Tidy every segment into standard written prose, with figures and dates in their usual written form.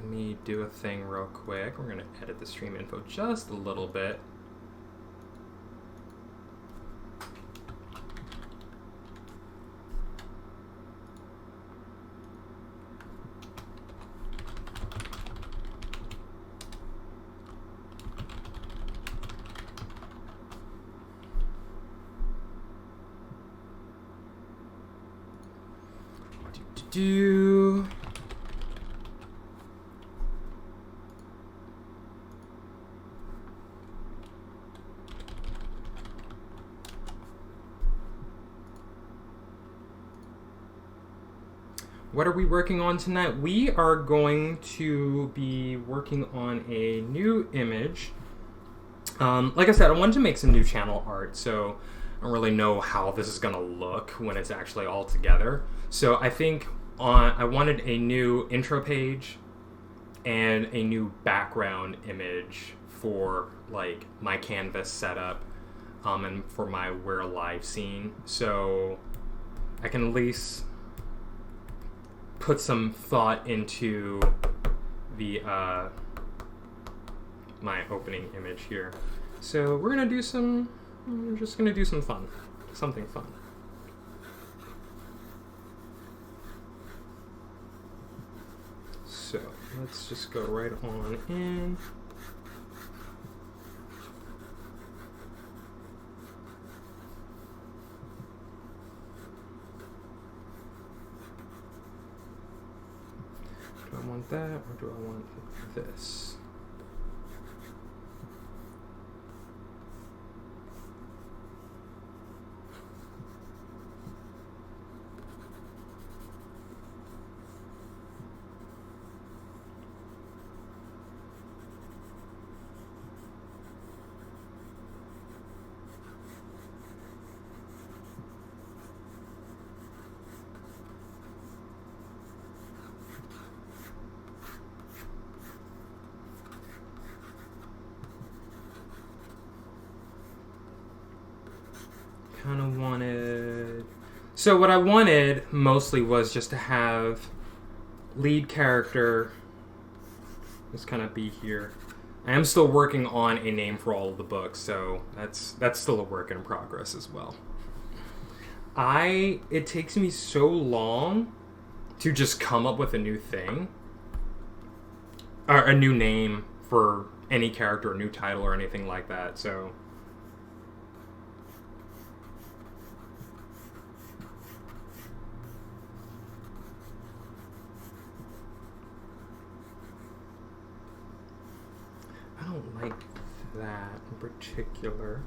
let me do a thing real quick. We're going to edit the stream info just a little bit. Do what are we working on tonight? We are going to be working on a new image. Like I said, I wanted to make some new channel art, so I don't really know how this is going to look when it's actually all together. So I think I wanted a new intro page and a new background image for like my canvas setup and for my We're Alive scene. So I can at least put some thought into the my opening image here. So we're just gonna do something fun. So let's just go right on in. Do I want that or do I want this? Kind of wanted... So what I wanted mostly was just to have lead character just kind of be here. I am still working on a name for all of the books, so that's still a work in progress as well. It takes me so long to just come up with a new thing, or a new name for any character, a new title, or anything like that, so... I don't like that in particular.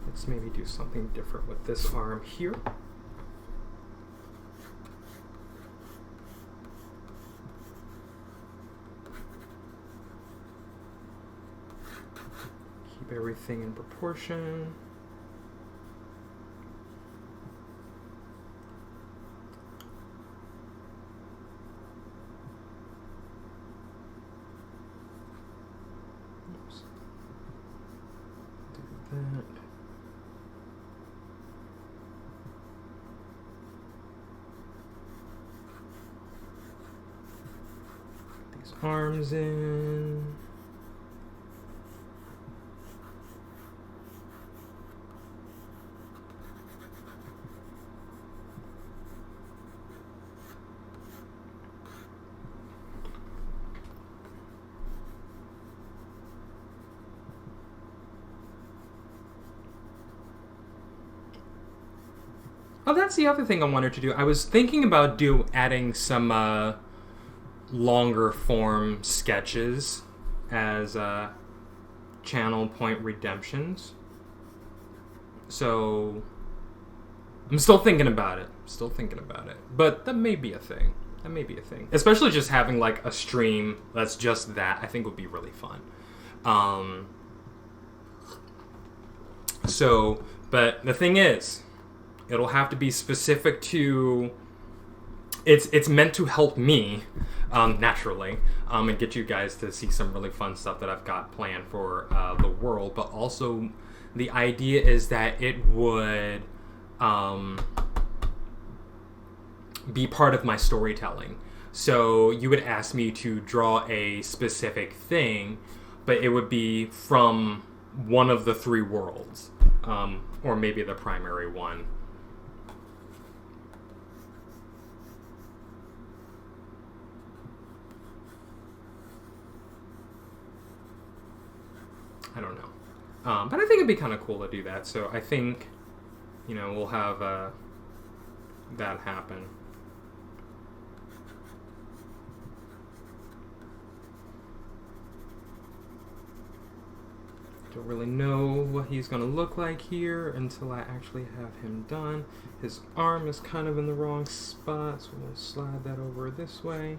Let's maybe do something different with this arm here. Keep everything in proportion. That. These arms in. Oh, that's the other thing I wanted to do. I was thinking about adding some longer form sketches as channel point redemptions. So I'm still thinking about it. But that may be a thing. Especially just having like a stream that's just that, I think would be really fun. But the thing is, it'll have to be specific to... It's meant to help me, naturally, and get you guys to see some really fun stuff that I've got planned for the world. But also, the idea is that it would be part of my storytelling. So you would ask me to draw a specific thing, but it would be from one of the three worlds, or maybe the primary one. I don't know. But I think it'd be kind of cool to do that. So I think, we'll have that happen. Don't really know what he's going to look like here until I actually have him done. His arm is kind of in the wrong spot, so we'll slide that over this way.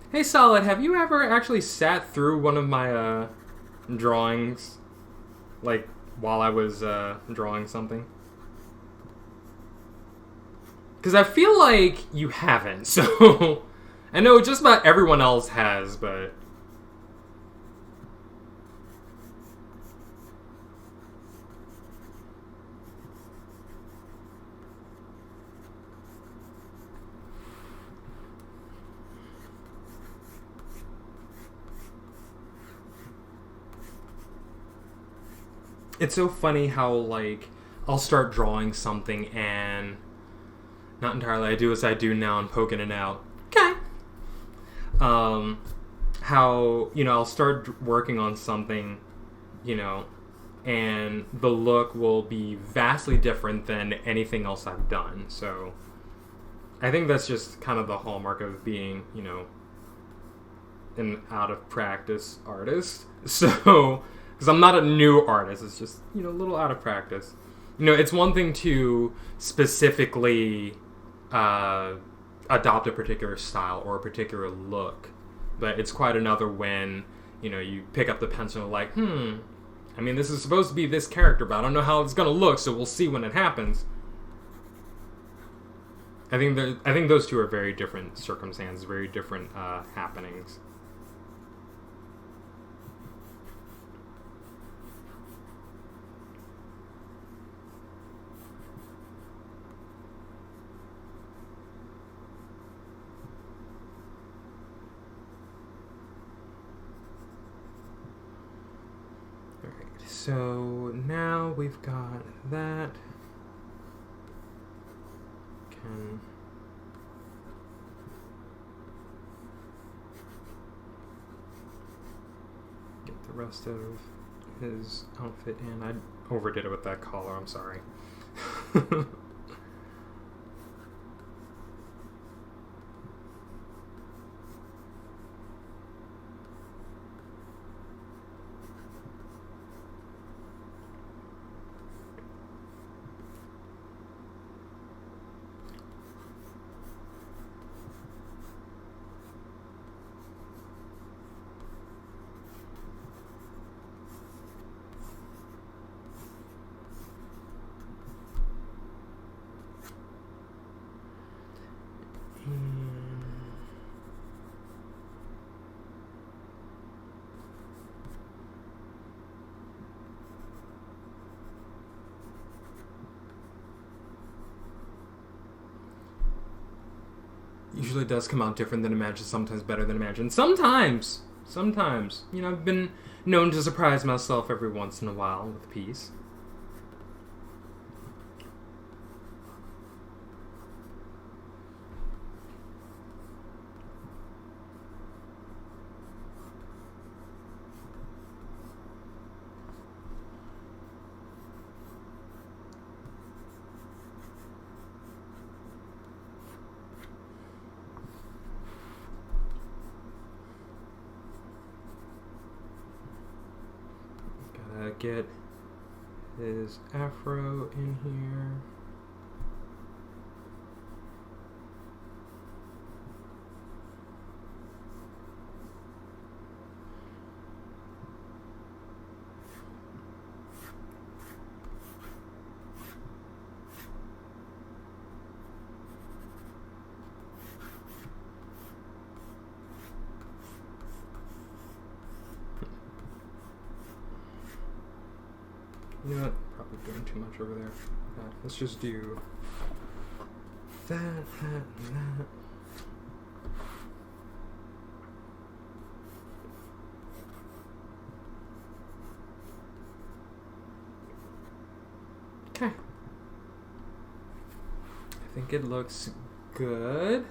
Hey Solid, have you ever actually sat through one of my drawings, like while I was drawing something? Because I feel like you haven't, so I know just about everyone else has, but... It's so funny how, like, I'll start drawing something and not entirely I do as I do now and poking it out. Okay. How, I'll start working on something, and the look will be vastly different than anything else I've done. So I think that's just kind of the hallmark of being, an out of practice artist. So... Because I'm not a new artist, it's just, a little out of practice. It's one thing to specifically adopt a particular style or a particular look, but it's quite another when, you pick up the pencil and like, this is supposed to be this character, but I don't know how it's going to look, so we'll see when it happens. I think those two are very different circumstances, very different happenings. So now we've got that. Can get the rest of his outfit in. I overdid it with that collar, I'm sorry. Usually does come out different than imagined, sometimes better than imagined. Sometimes. I've been known to surprise myself every once in a while with a piece. Get his afro in here. You know what? Probably doing too much over there. Let's just do that, and that. Okay. I think it looks good.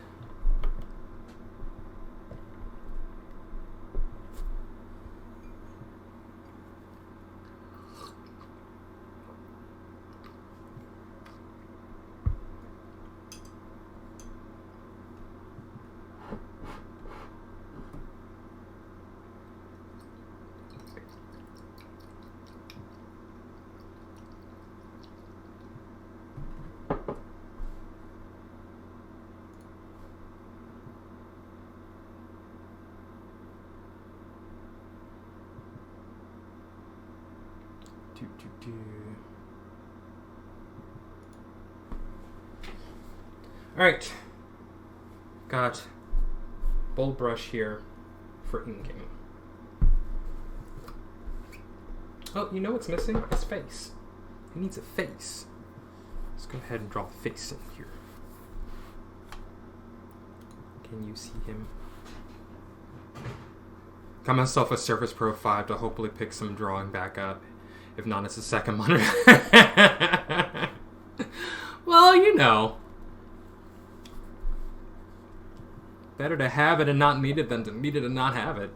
Alright. Got bold brush here for inking. Oh, you know what's missing? His face. He needs a face. Let's go ahead and draw a face in here. Can you see him? Got myself a Surface Pro 5 to hopefully pick some drawing back up. If not, it's a second monitor. Well, you know. Better to have it and not need it than to need it and not have it.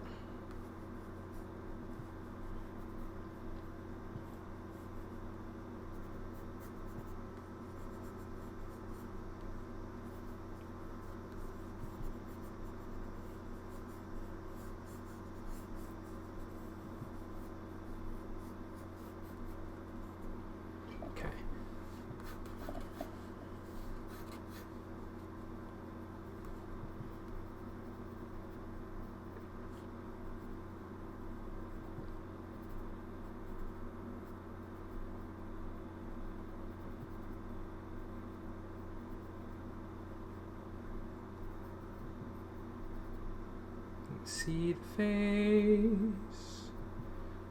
See the face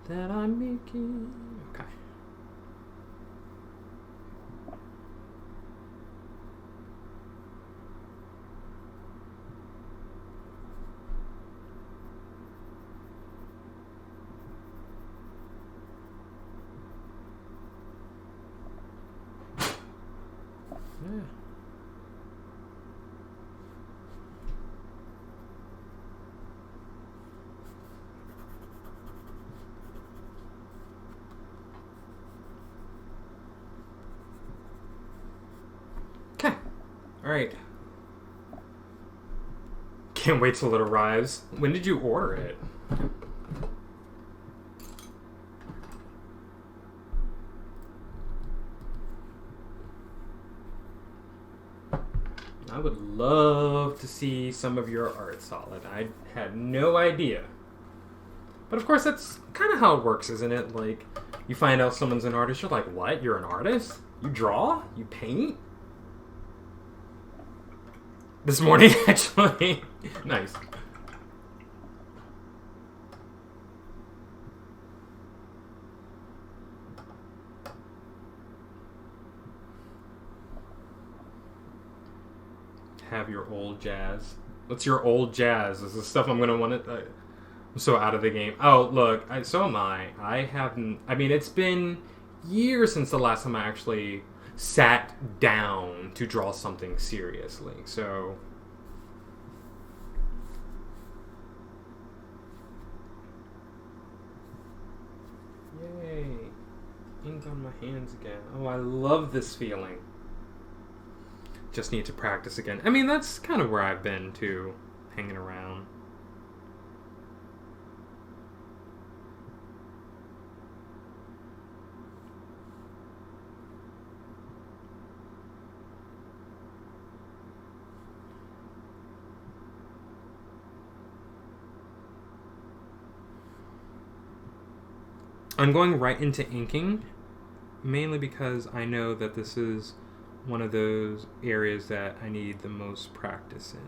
that I'm making. Okay. Yeah. Okay. Alright. Can't wait till it arrives. When did you order it? I would love to see some of your art, Solid. I had no idea. But of course, that's kind of how it works, isn't it? Like, you find out someone's an artist, you're like, what? You're an artist? You draw? You paint? This morning, actually. Nice. Have your old jazz. What's your old jazz? Is the stuff I'm going to want to... I'm so out of the game. Oh, look. So am I. I haven't... I mean, it's been years since the last time I actually sat down to draw something seriously. So... Yay. Ink on my hands again. Oh, I love this feeling. Just need to practice again. I mean, that's kind of where I've been, too. Hanging around. I'm going right into inking, mainly because I know that this is one of those areas that I need the most practice in.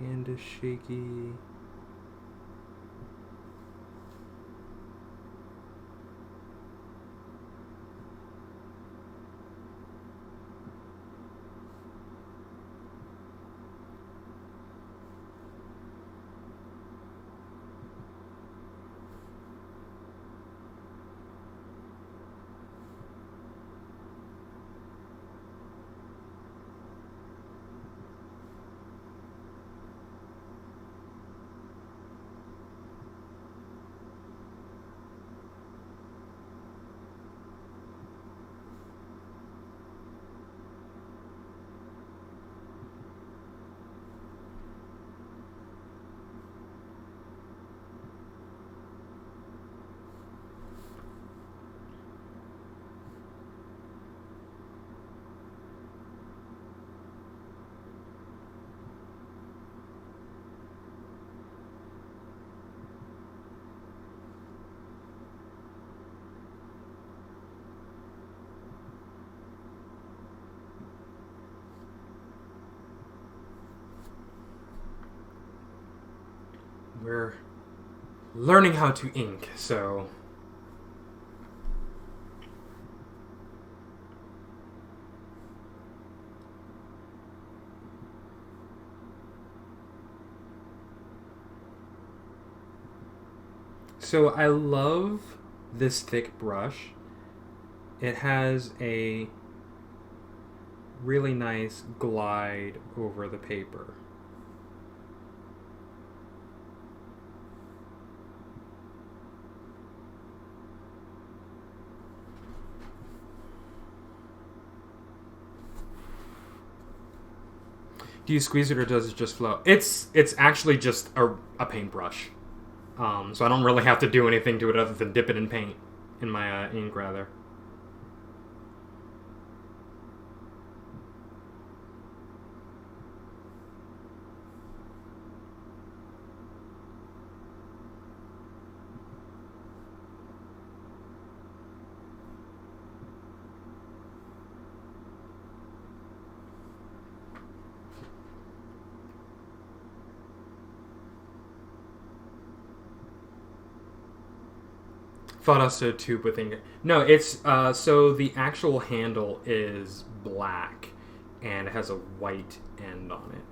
hand is shaky. We're learning how to ink, so... So I love this thick brush. It has a really nice glide over the paper. Do you squeeze it or does it just flow? It's actually just a paintbrush. So I don't really have to do anything to it other than dip it in paint. In my ink, rather. Thought I so too, but think no. It's so the actual handle is black and it has a white end on it.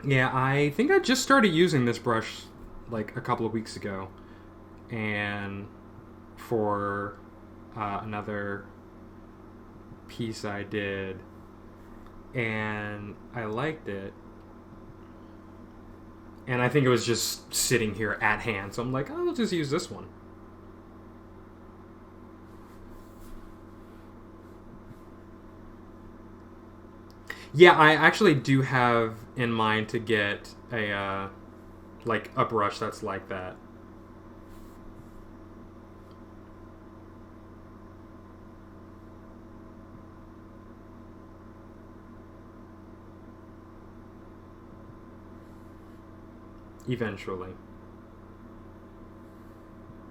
Yeah, I think I just started using this brush like a couple of weeks ago, and for another piece I did, and I liked it, and I think it was just sitting here at hand, so I'm like, oh, I'll just use this one. Yeah, I actually do have in mind to get a like a brush that's like that. Eventually.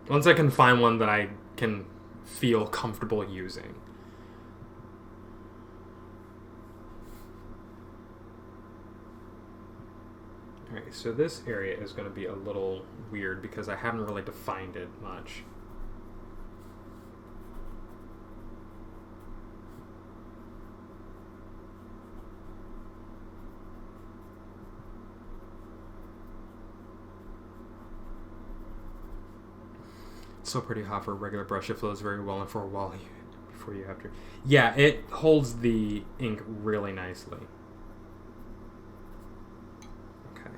Once I can find one that I can feel comfortable using. Alright, so this area is going to be a little weird because I haven't really defined it much. It's still pretty hot for a regular brush. It flows very well and for a while before you have to... Yeah, it holds the ink really nicely.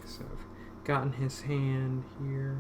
So I've gotten his hand here.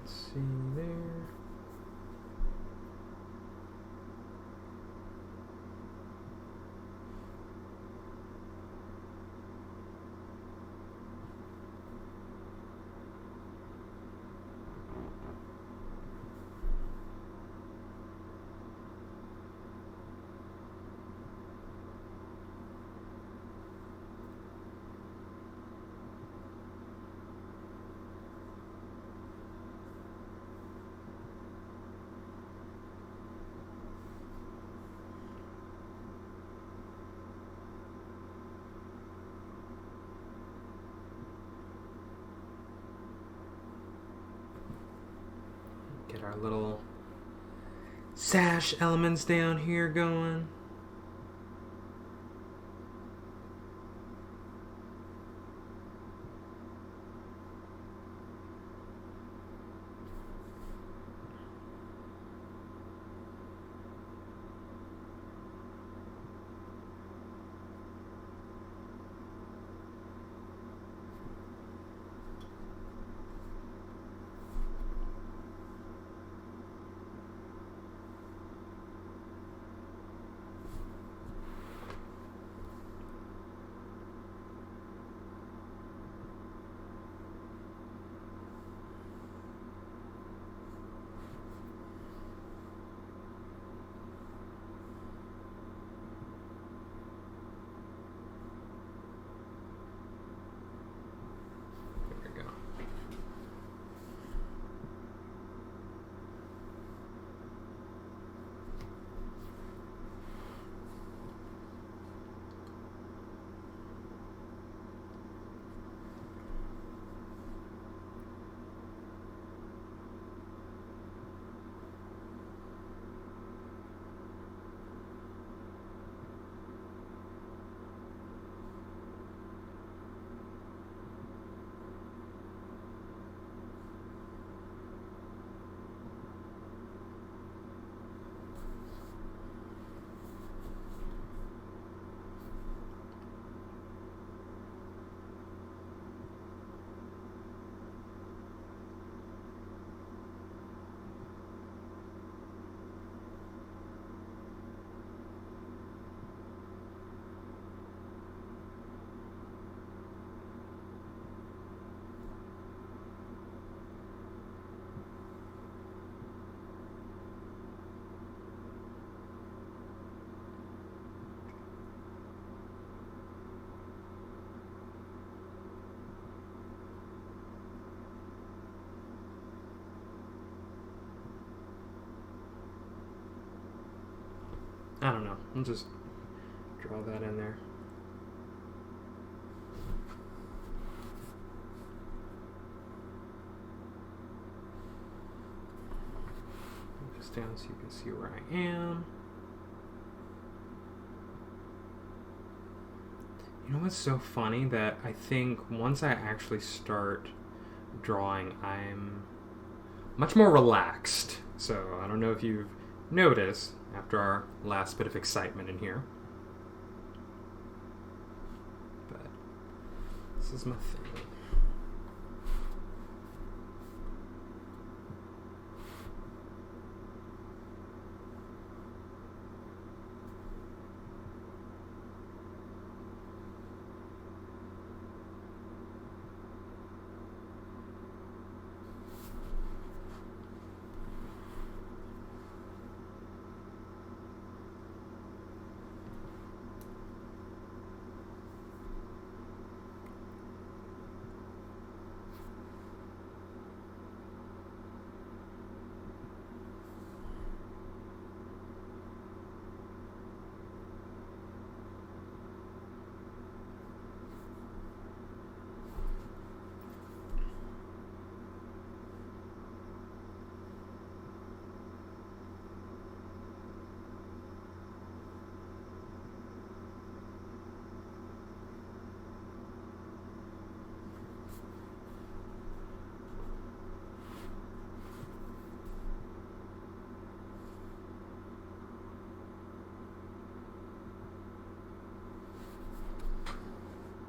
Let's see there. Get our little sash elements down here going. I don't know. I'll just draw that in there. Move this down so you can see where I am. You know what's so funny? That I think once I actually start drawing, I'm much more relaxed. So I don't know if you've noticed after our last bit of excitement in here. But this is my thing.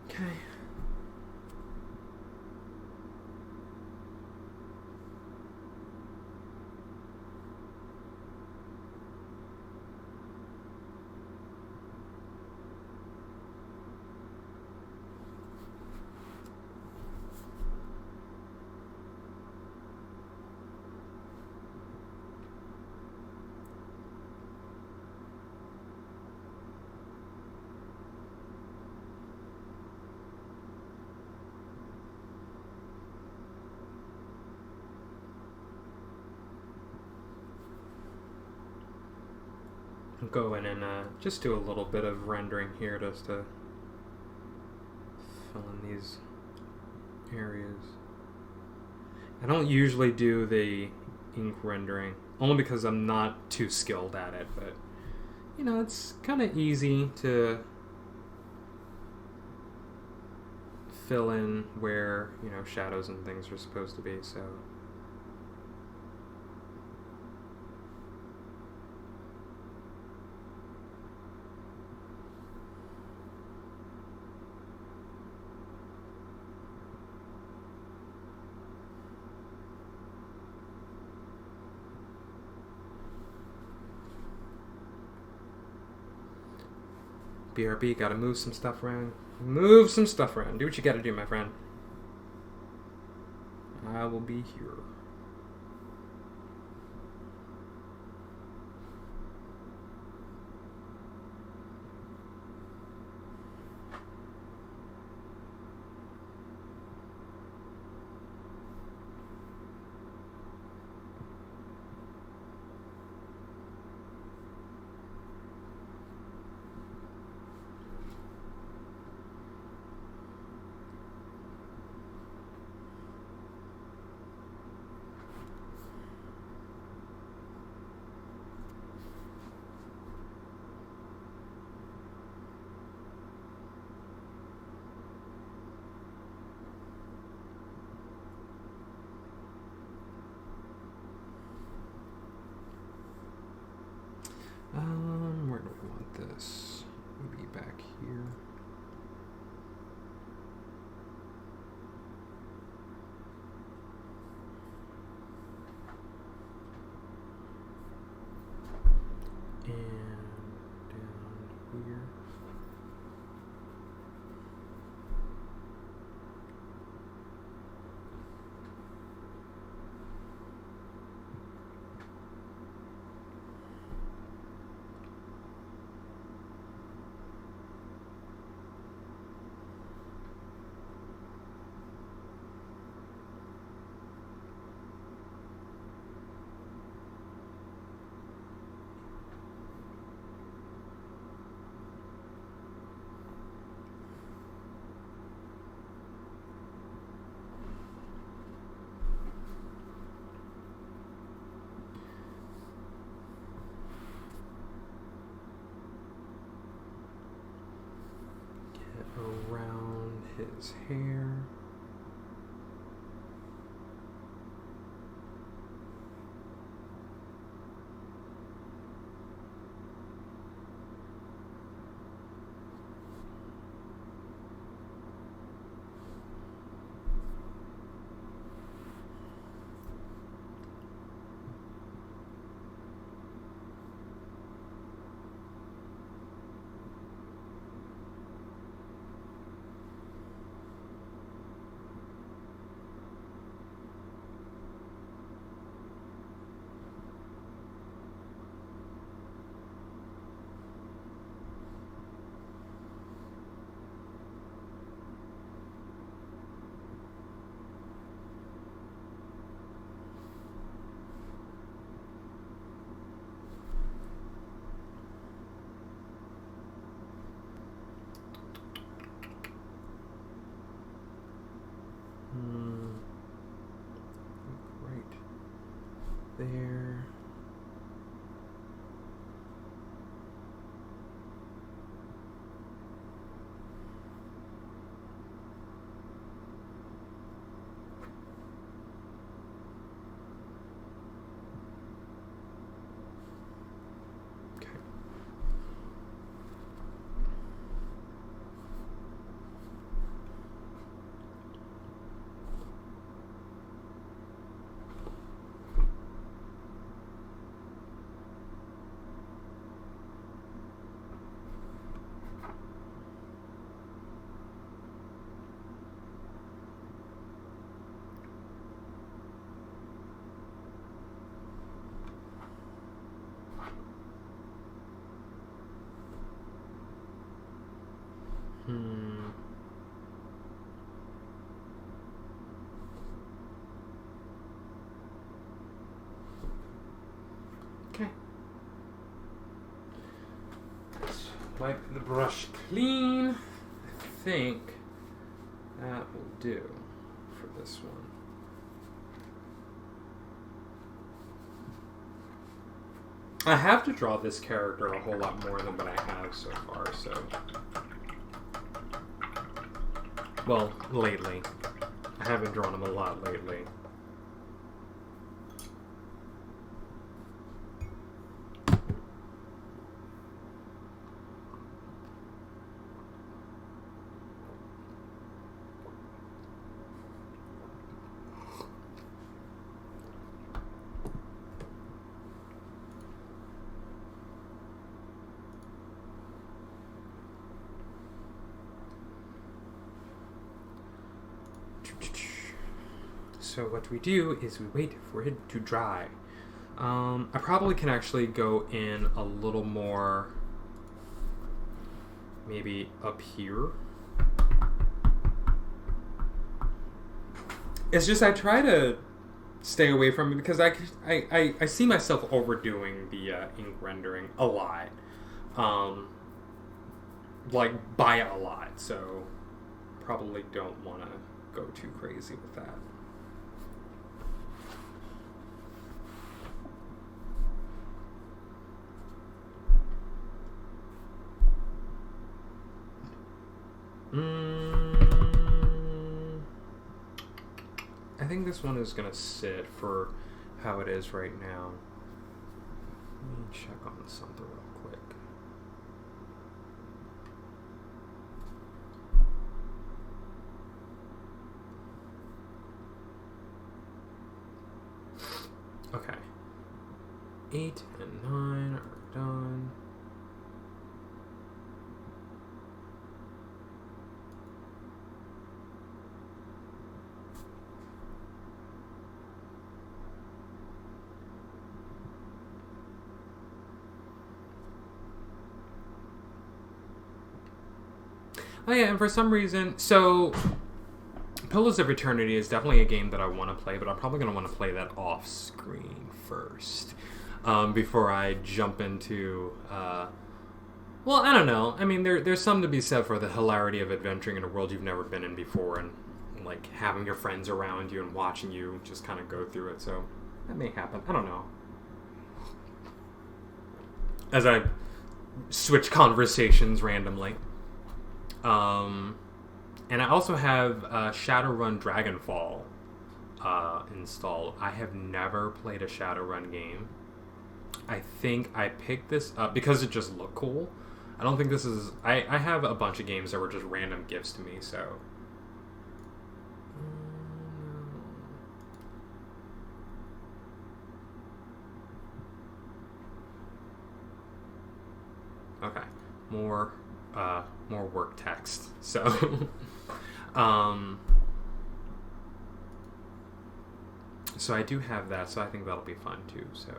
Okay. I'll go in and just do a little bit of rendering here just to fill in these areas. I don't usually do the ink rendering, only because I'm not too skilled at it, but you know, it's kind of easy to fill in where, you know, shadows and things are supposed to be, so. BRB, gotta move some stuff around. Move some stuff around. Do what you gotta do, my friend. I will be here. Where do we want this? Maybe back here. And down here. Around his hair. Right there. Okay. Okay. Wipe the brush clean. I think that will do for this one. I have to draw this character a whole lot more than what I have so far, so... Well, lately. I haven't drawn him a lot lately. So what we do is we wait for it to dry. I probably can actually go in a little more, maybe up here. It's just I try to stay away from it because I see myself overdoing the ink rendering a lot. Like by a lot, so probably don't want to go too crazy with that. I think this one is going to sit for how it is right now. Let me check on something real quick. Okay. 8 and 9 are done. Oh yeah, and for some reason, so Pillars of Eternity is definitely a game that I want to play, but I'm probably going to want to play that off screen first before I jump into, well, I don't know. I mean, there's something to be said for the hilarity of adventuring in a world you've never been in before and like having your friends around you and watching you just kind of go through it, so that may happen. I don't know. As I switch conversations randomly. And I also have Shadowrun Dragonfall installed. I have never played a Shadowrun game. I think I picked this up because it just looked cool. I don't think this is... I have a bunch of games that were just random gifts to me, so... Okay. More work text. So... so I do have that, so I think that'll be fun too, so...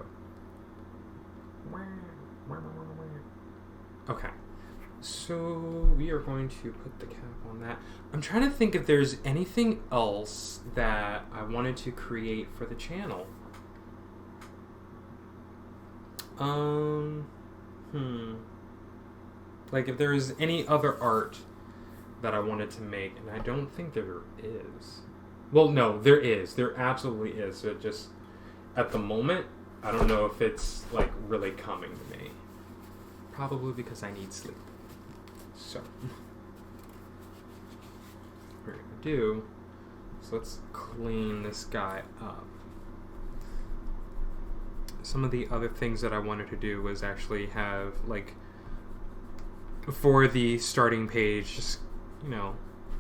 Okay. So we are going to put the cap on that. I'm trying to think if there's anything else that I wanted to create for the channel. Like if there's any other art that I wanted to make, and I don't think there is. Well, no, there is. There absolutely is. So it just, at the moment, I don't know if it's, like, really coming to me. Probably because I need sleep. So, what we're going to do is let's clean this guy up. Some of the other things that I wanted to do was actually have, like, for the starting page, just, you know,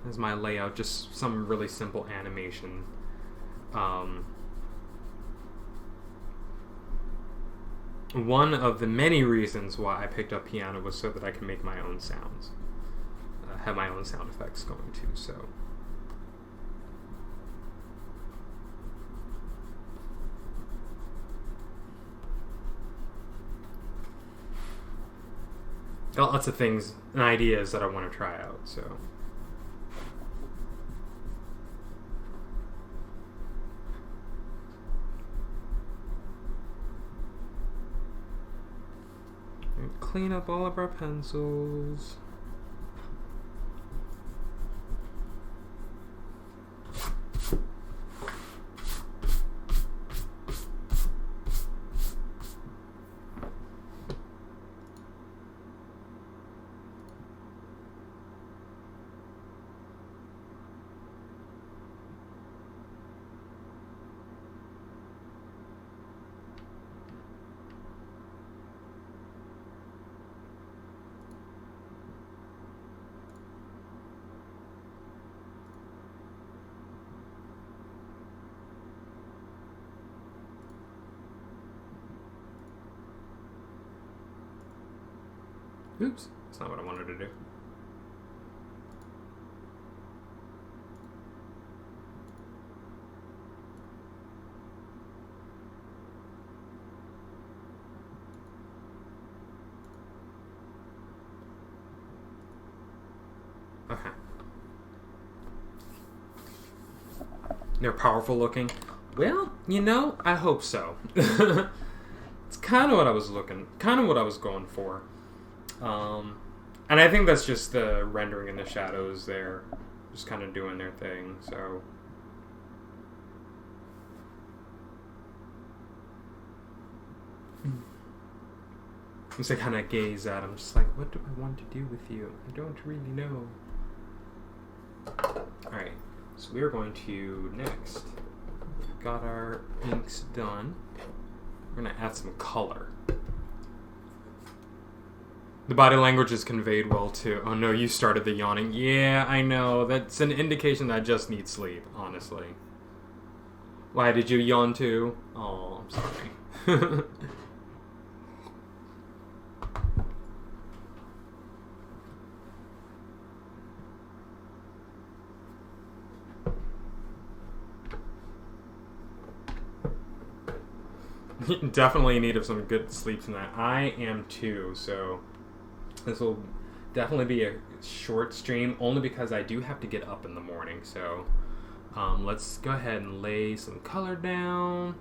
as my layout, just some really simple animation. One of the many reasons why I picked up piano was so that I can make my own sounds. Have my own sound effects going too, so... Got lots of things and ideas that I want to try out, so... Clean up all of our pencils. Oops, that's not what I wanted to do. Okay. They're powerful looking. Well, you know, I hope so. It's kind of what I was going for. And I think that's just the rendering and the shadows there, just kind of doing their thing, so. As I kind of gaze at him, just like, what do I want to do with you? I don't really know. Alright, so we're going to, next, got our inks done. We're going to add some color. The body language is conveyed well, too. Oh no, you started the yawning. Yeah, I know. That's an indication that I just need sleep, honestly. Why, did you yawn too? Oh, I'm sorry. Definitely in need of some good sleep tonight. I am too, so this will definitely be a short stream, only because I do have to get up in the morning. So let's go ahead and lay some color down.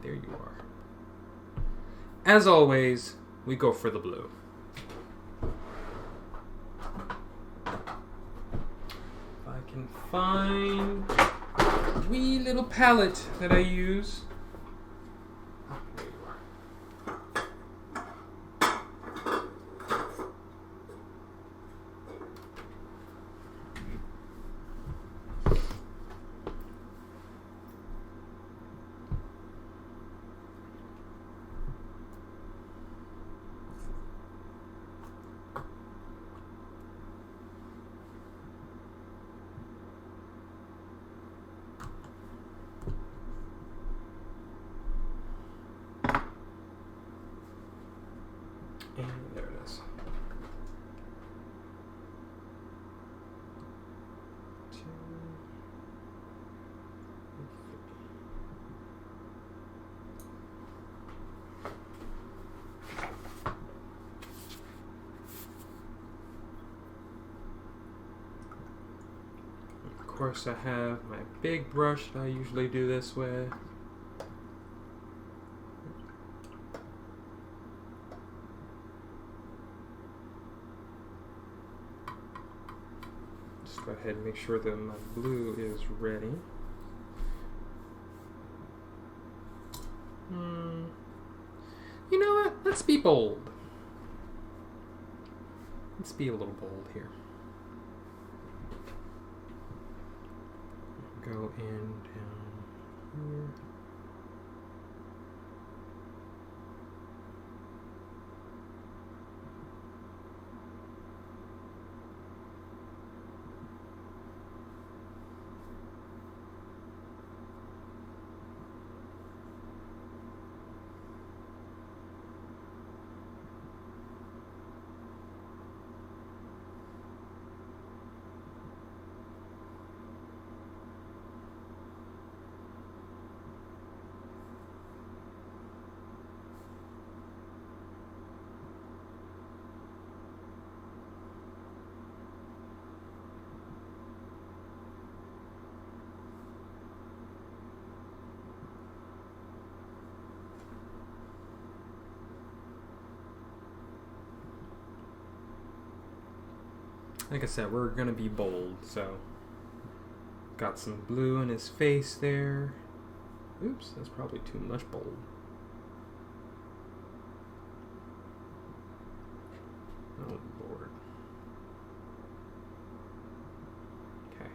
There you are. As always, we go for the blue. Find a wee little palette that I use. There you are. And there it is. Of course, I have my big brush that I usually do this with. Go ahead and make sure that my blue is ready. You know what? Let's be bold. Let's be a little bold here. Go in down here. Like I said, we're gonna be bold, so got some blue in his face there. Oops, that's probably too much bold. Oh Lord. Okay.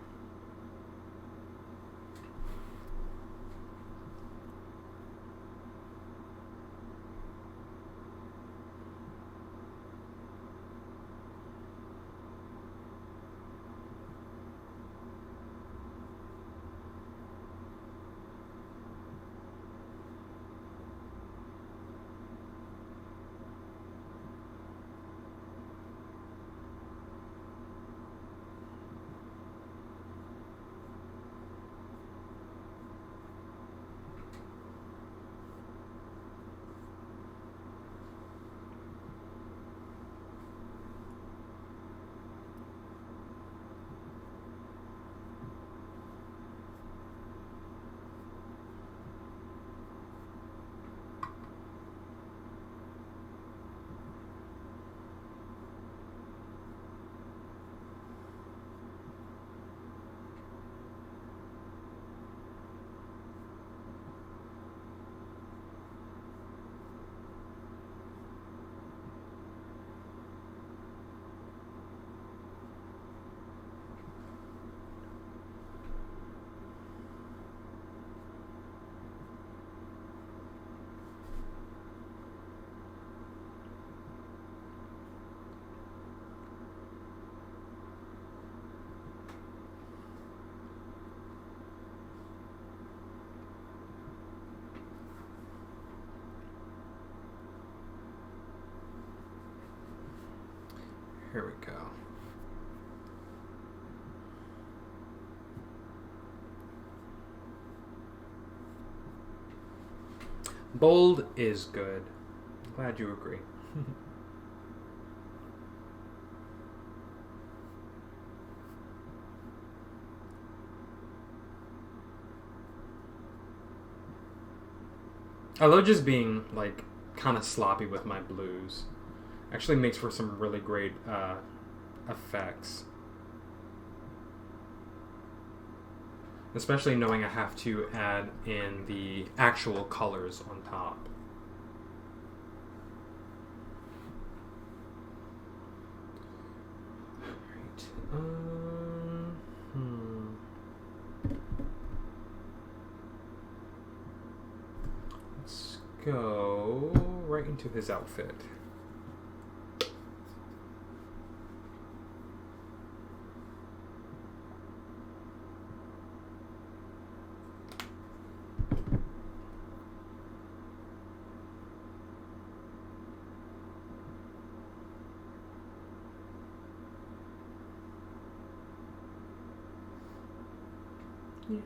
Here we go. Bold is good. Glad you agree. I love just being like kind of sloppy with my blues. Actually makes for some really great effects. Especially knowing I have to add in the actual colors on top. Right. Let's go right into his outfit. Yeah.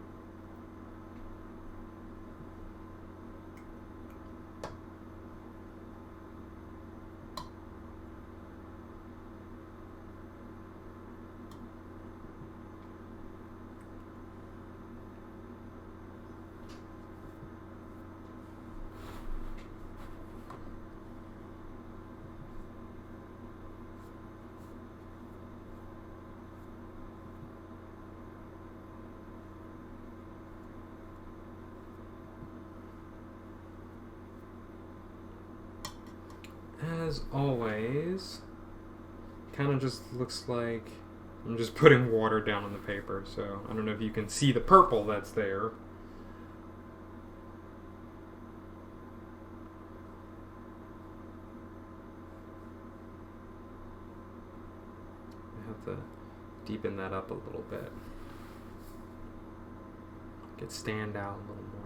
As always, kind of just looks like I'm just putting water down on the paper, so I don't know if you can see the purple that's there. I have to deepen that up a little bit. Get stand out a little more.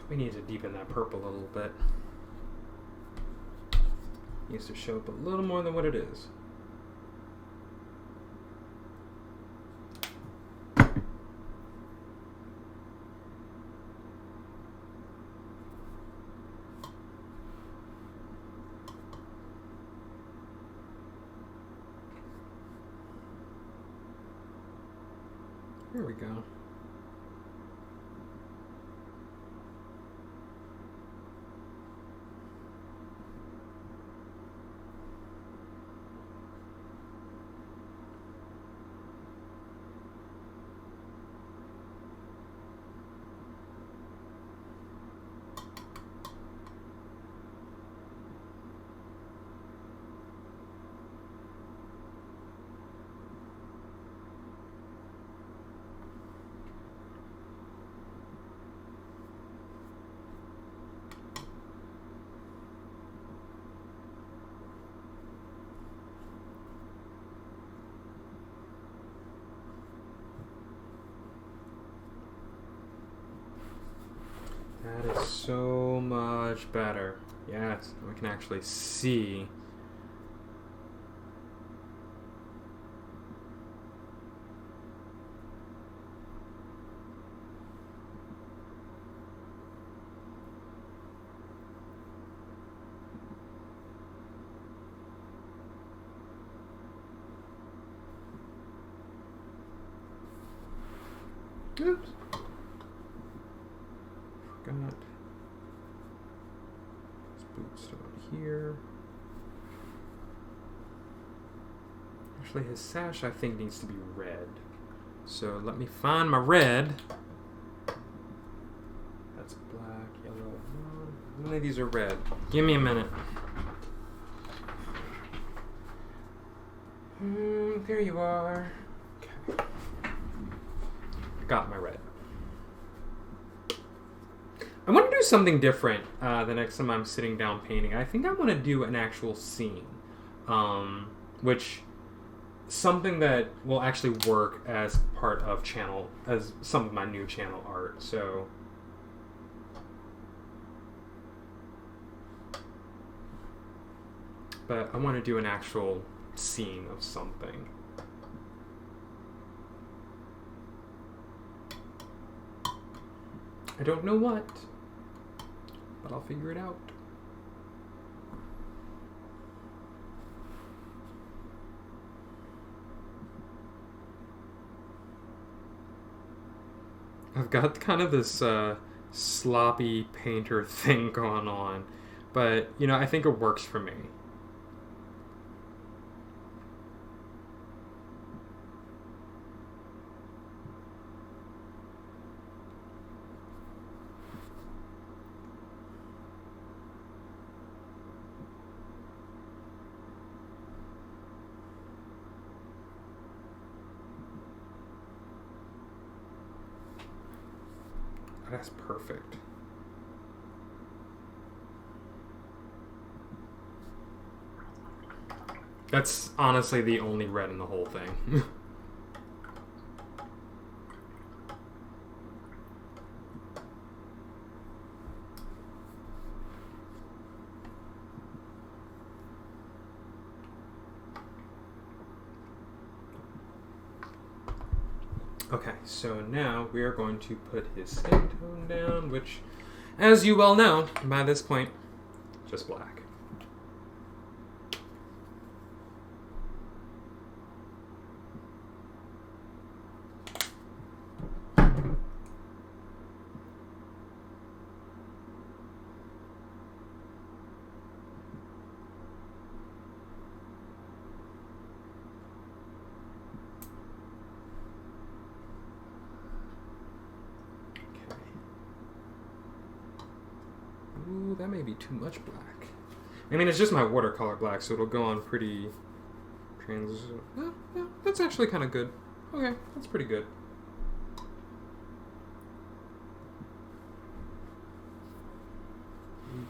We need to deepen that purple a little bit. It needs to show up a little more than what it is. There we go. That is so much better. Yes, we can actually see. Oops. Forgot. This boot's down here. Actually, his sash, I think, needs to be red. So let me find my red. That's black, yellow. None of these are red. Give me a minute. There you are. Okay. Got my red. I want to do something different the next time I'm sitting down painting. I think I want to do an actual scene, which something that will actually work as part of as some of my new channel art. So, but I want to do an actual scene of something. I don't know what, but I'll figure it out. I've got kind of this sloppy painter thing going on, but you know, I think it works for me. That's perfect. That's honestly the only red in the whole thing. Okay, so now we are going to put his skin tone down, which, as you well know, by this point, just black. Ooh, that may be too much black. I mean, it's just my watercolor black, so it'll go on pretty translucent. Yeah, that's actually kind of good. Okay, that's pretty good.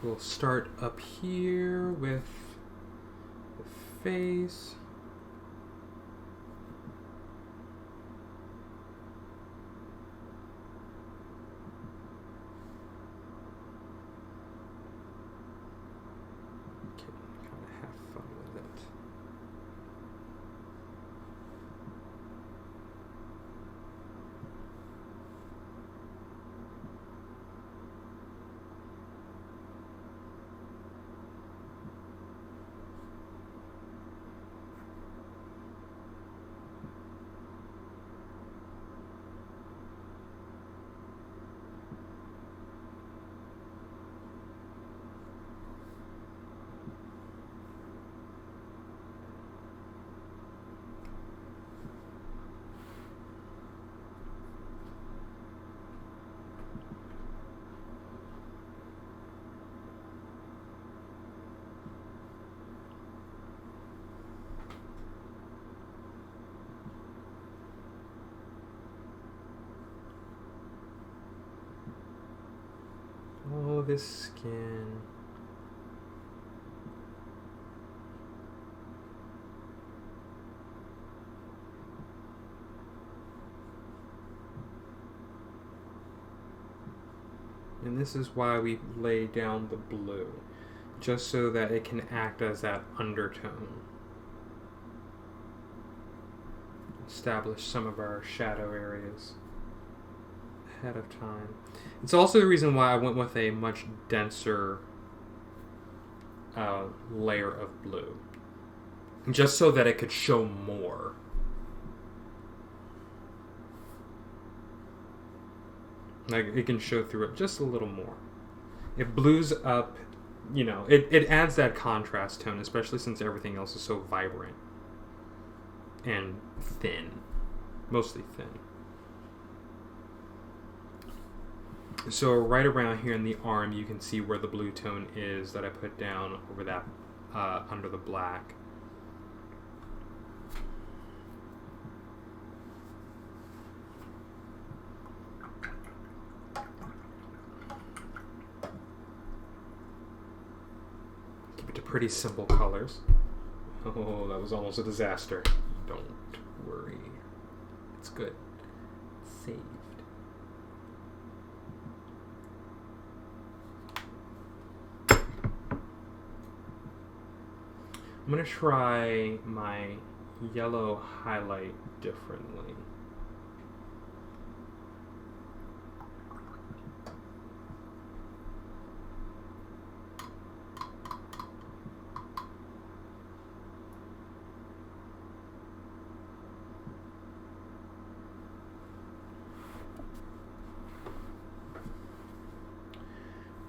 We'll start up here with the face. of his skin. And this is why we lay down the blue, just so that it can act as that undertone. Establish some of our shadow areas ahead of time. It's also the reason why I went with a much denser layer of blue, just so that it could show more. Like, it can show through it just a little more. It blues up, you know, it adds that contrast tone, especially since everything else is so vibrant and thin, mostly thin. So right around here in the arm, you can see where the blue tone is that I put down over that, under the black. Keep it to pretty simple colors. Oh, that was almost a disaster. Don't worry. It's good. Saved. I'm going to try my yellow highlight differently.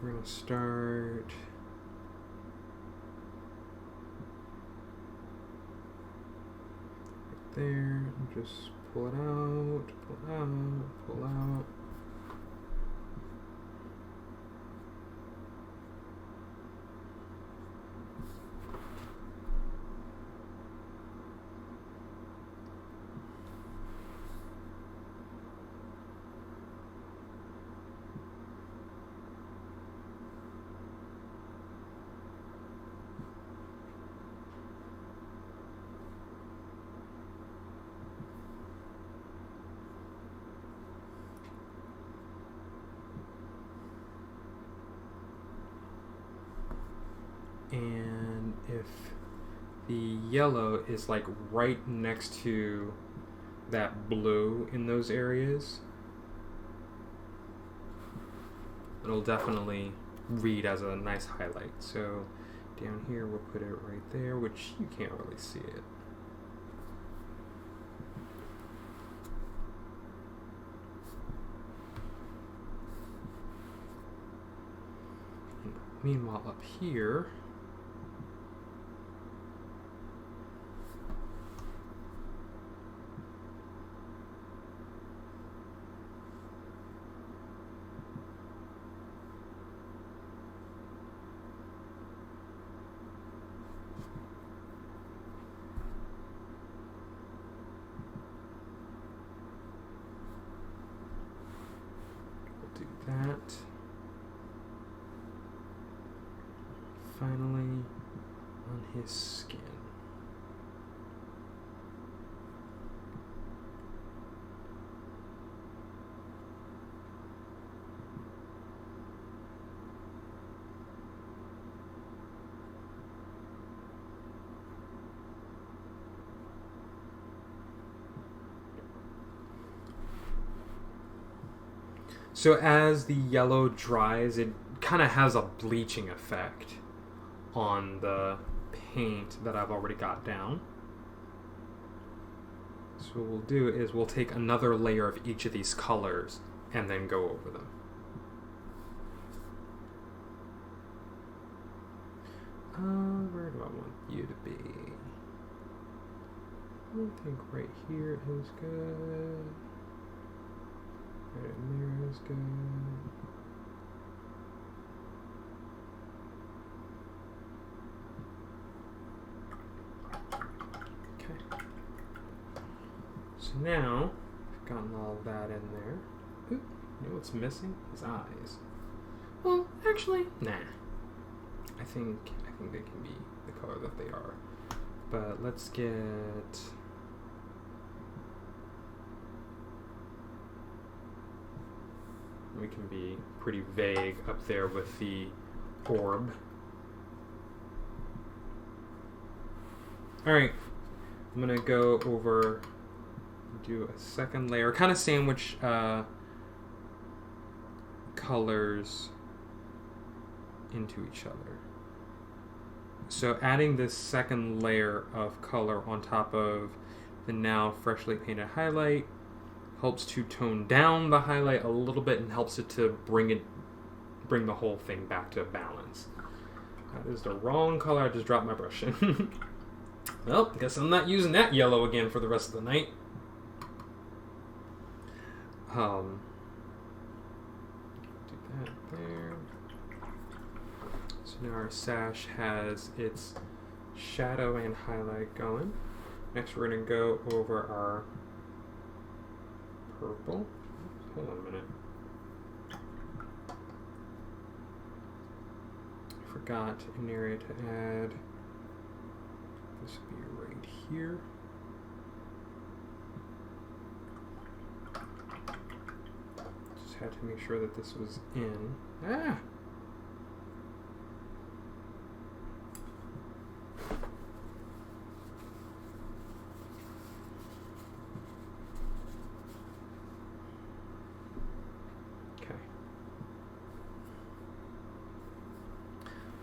We're going to start right there and just pull it out, pull out, pull out. And if the yellow is like right next to that blue in those areas, it'll definitely read as a nice highlight. So down here we'll put it right there, which you can't really see it. Meanwhile, up here, we'll do that. Finally, on his skin. So as the yellow dries, it kind of has a bleaching effect on the paint that I've already got down. So what we'll do is we'll take another layer of each of these colors and then go over them. Where do I want you to be? I think right here is good. Right in there is good. So now, I've gotten all of that in there. Ooh, you know what's missing? His eyes. Well, actually, nah. I think they can be the color that they are. But let's get... We can be pretty vague up there with the orb. Alright, I'm going to go over, do a second layer, kind of sandwich colors into each other. So adding this second layer of color on top of the now freshly painted highlight helps to tone down the highlight a little bit and helps it to bring the whole thing back to balance. That is the wrong color. I just dropped my brush in. Well, guess I'm not using that yellow again for the rest of the night. Do that there. So now our sash has its shadow and highlight going. Next we're going to go over our purple. Hold on a minute. I forgot an area to add. This would be right here. Just had to make sure that this was in. Ah! Okay.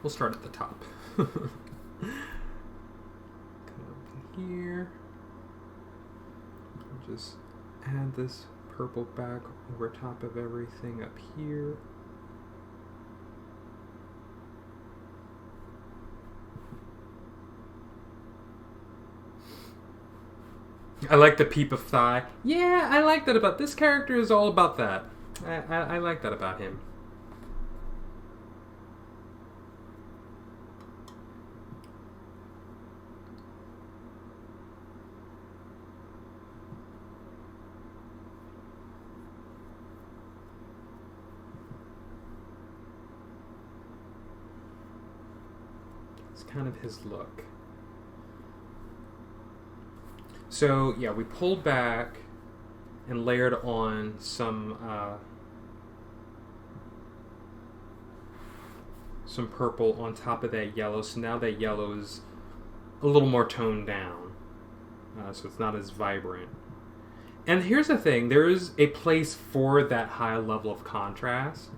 We'll start at the top. Here, just add this purple back over top of everything up here. I like the peep of thigh. Yeah, I like that about this character. Is all about that. I like that about him. Kind of his look. So yeah, we pulled back and layered on some purple on top of that yellow. So now that yellow is a little more toned down, so it's not as vibrant. And here's the thing: there is a place for that high level of contrast,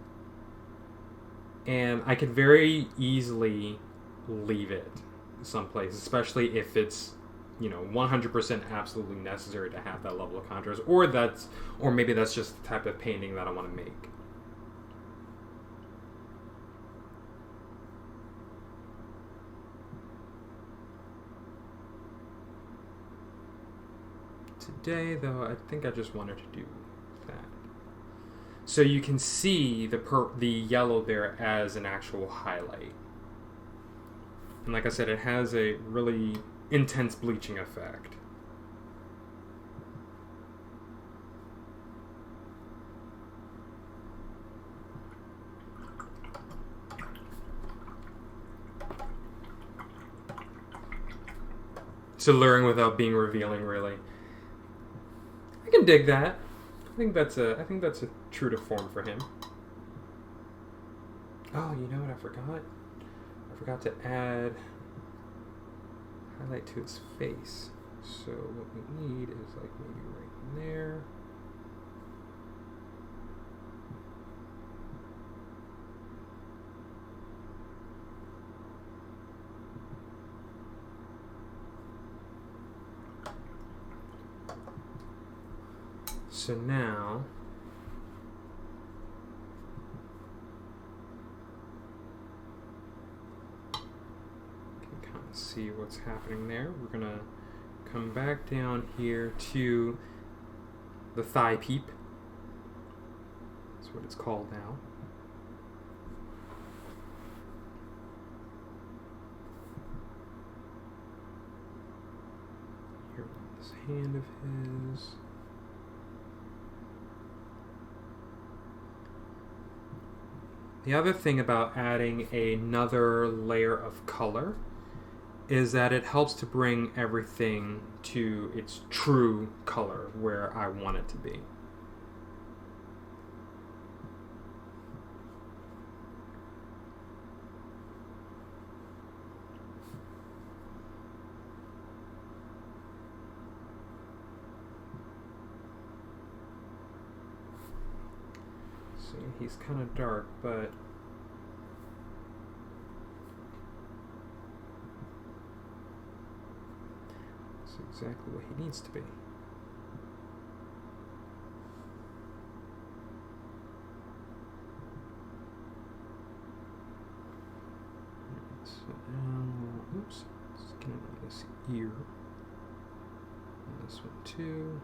and I could very easily leave it someplace, especially if it's 100% absolutely necessary to have that level of contrast, or maybe that's just the type of painting that I want to make. Today, though, I think I just wanted to do that. So you can see the yellow there as an actual highlight. And like I said, it has a really intense bleaching effect. So luring without being revealing, really. I can dig that. I think that's a true to form for him. Oh, you know what I forgot? I forgot to add highlight to its face. So what we need is like maybe right there. So now see what's happening there. We're gonna come back down here to the thigh peep. That's what it's called now. Here, this hand of his. The other thing about adding another layer of color is that it helps to bring everything to its true color where I want it to be. See, he's kind of dark, but that's exactly what he needs to be. So now, oops, let's get out of this ear. And this one too.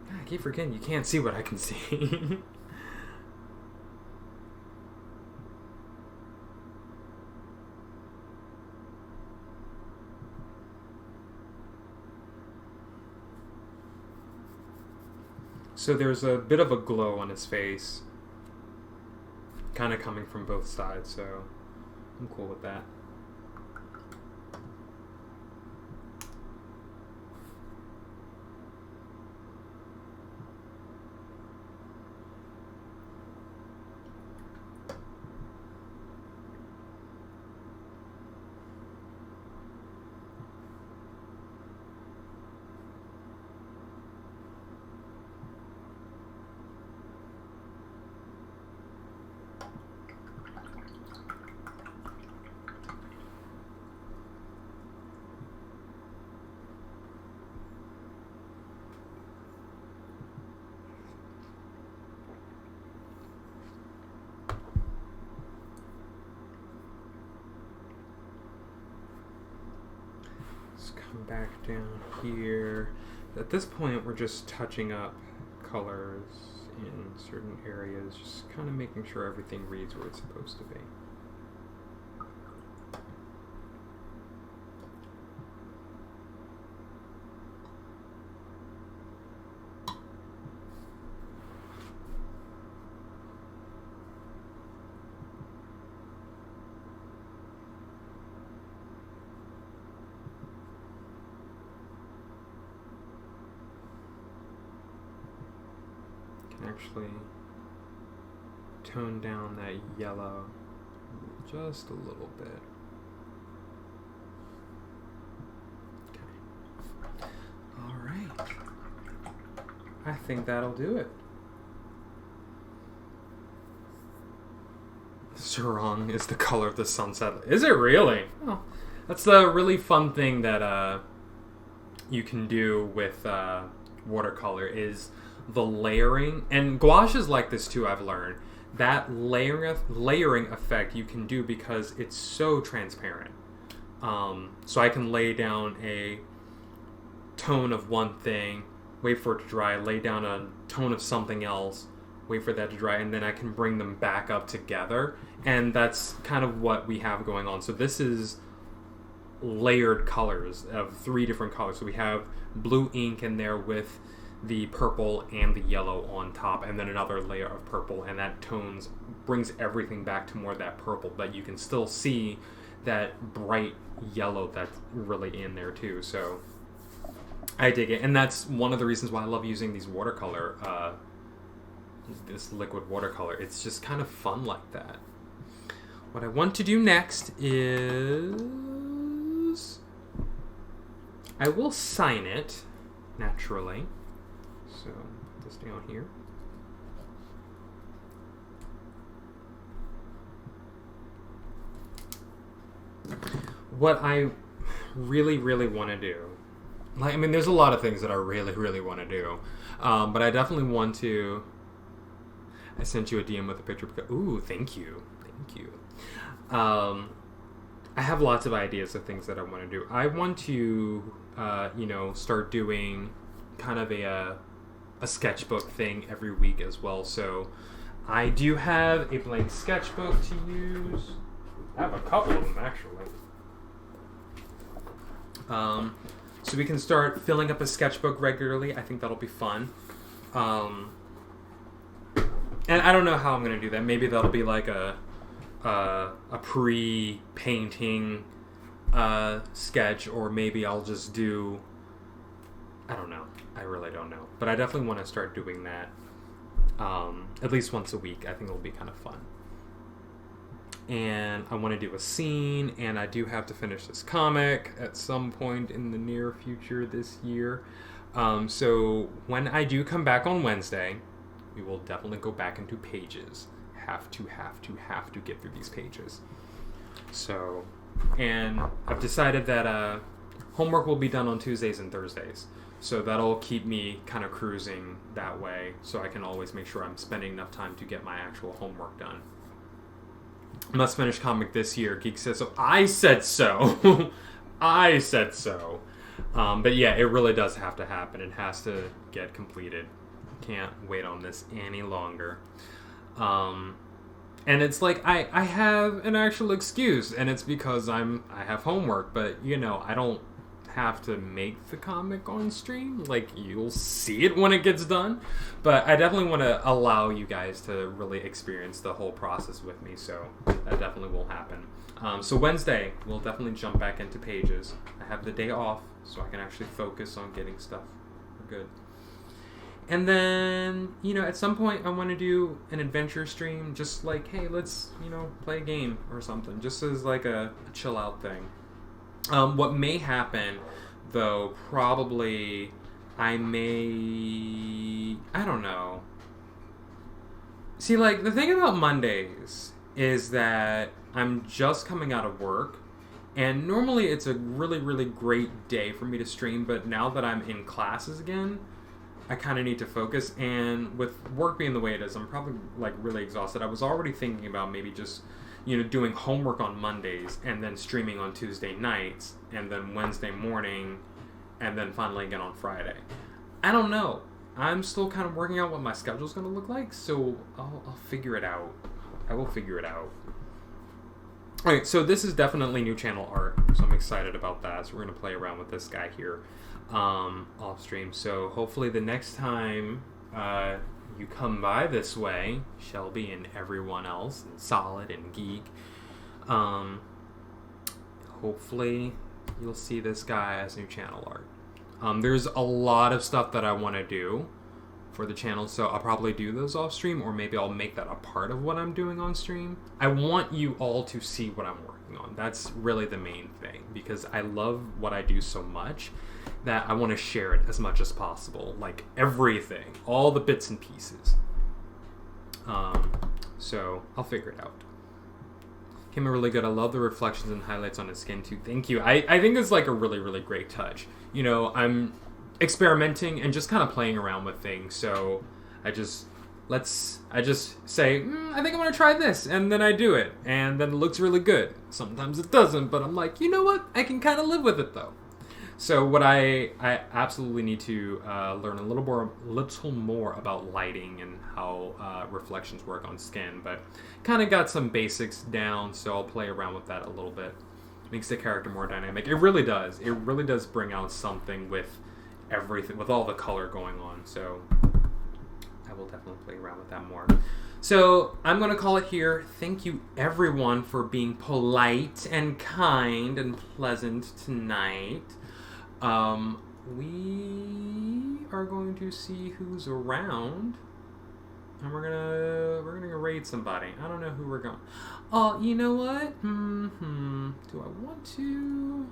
I keep forgetting you can't see what I can see. So there's a bit of a glow on his face, kind of coming from both sides, so I'm cool with that. Let's come back down here. At this point, we're just touching up colors in certain areas, just kind of making sure everything reads where it's supposed to be. Actually tone down that yellow just a little bit. Okay. All right. I think that'll do it. Sarong is the color of the sunset. Is it really? Oh, that's the really fun thing that you can do with watercolor is the layering, and gouache is like this too, I've learned. That layering effect you can do because it's so transparent. So I can lay down a tone of one thing, wait for it to dry, lay down a tone of something else, wait for that to dry, and then I can bring them back up together. And that's kind of what we have going on. So this is layered colors of 3 different colors. So we have blue ink in there with the purple and the yellow on top, and then another layer of purple, and that brings everything back to more of that purple, but you can still see that bright yellow that's really in there too. So I dig it, and that's one of the reasons why I love using these watercolor, this liquid watercolor. It's just kind of fun like that. What I want to do next is I will sign it naturally. So put this down here. What I really, really want to do, I mean, there's a lot of things that I really, really want to do, but I definitely want to. I sent you a DM with a picture. Ooh, thank you. I have lots of ideas of things that I want to do. I want to, start doing kind of a sketchbook thing every week as well. So I do have a blank sketchbook to use. I have a couple of them actually. So we can start filling up a sketchbook regularly. I think that'll be fun. And I don't know how I'm going to do that. Maybe that'll be like a pre-painting sketch, or maybe I'll just do... I don't know. I really don't know. But I definitely want to start doing that at least once a week. I think it'll be kind of fun. And I want to do a scene, and I do have to finish this comic at some point in the near future this year. So when I do come back on Wednesday, we will definitely go back into pages. Have to get through these pages. So, and I've decided that homework will be done on Tuesdays and Thursdays. So that'll keep me kind of cruising that way, so I can always make sure I'm spending enough time to get my actual homework done. Must finish comic this year. Geek says so. I said so. I said so. But yeah, it really does have to happen. It has to get completed. Can't wait on this any longer. And it's like I have an actual excuse, and it's because I have homework. But I don't have to make the comic on stream. Like, you'll see it when it gets done. But I definitely want to allow you guys to really experience the whole process with me. So that definitely will happen. So Wednesday, we'll definitely jump back into pages. I have the day off, so I can actually focus on getting stuff good. And then, at some point I want to do an adventure stream, just like, hey, let's, play a game or something, just as like a chill out thing. What may happen, though, probably I don't know. See, like, the thing about Mondays is that I'm just coming out of work, and normally it's a really, really great day for me to stream, but now that I'm in classes again, I kind of need to focus, and with work being the way it is, I'm probably, like, really exhausted. I was already thinking about maybe just, doing homework on Mondays, and then streaming on Tuesday nights, and then Wednesday morning, and then finally again on Friday. I don't know. I'm still kind of working out what my schedule's going to look like, so I'll figure it out. I will figure it out. Alright, so this is definitely new channel art, so I'm excited about that. So we're going to play around with this guy here off stream. So hopefully the next time you come by this way, Shelby and everyone else, and Solid and Geek, hopefully you'll see this guy as new channel art. There's a lot of stuff that I want to do for the channel, so I'll probably do those off stream, or maybe I'll make that a part of what I'm doing on stream. I want you all to see what I'm working on. That's really the main thing, because I love what I do so much that I want to share it as much as possible, like everything, all the bits and pieces. So I'll figure it out. Came out really good. I love the reflections and highlights on his skin too. Thank you. I think it's like a really, really great touch. I'm experimenting and just kind of playing around with things. So I just say, I think I'm going to try this. And then I do it. And then it looks really good. Sometimes it doesn't, but I'm like, you know what? I can kind of live with it though. So what I absolutely need to learn a little more about lighting and how reflections work on skin, but kind of got some basics down, so I'll play around with that a little bit. Makes the character more dynamic. It really does. It really does bring out something with everything, with all the color going on. So I will definitely play around with that more. So I'm going to call it here. Thank you everyone for being polite and kind and pleasant tonight. We are going to see who's around, and we're gonna raid somebody. I don't know who we're going. Oh, you know what? Do I want to?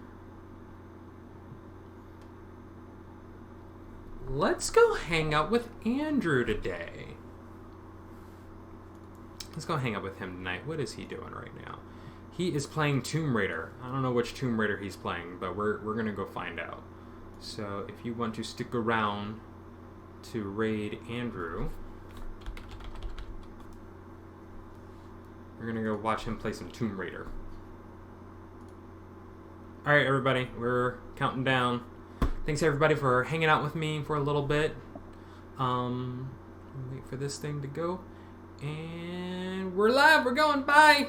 Let's go hang out with Andrew today. Let's go hang out with him tonight. What is he doing right now? He is playing Tomb Raider. I don't know which Tomb Raider he's playing, but we're going to go find out. So if you want to stick around to raid Andrew, We're gonna go watch him play some Tomb Raider. Alright, everybody, we're counting down. Thanks everybody for hanging out with me for a little bit. Wait for this thing to go. And we're live, we're going, bye!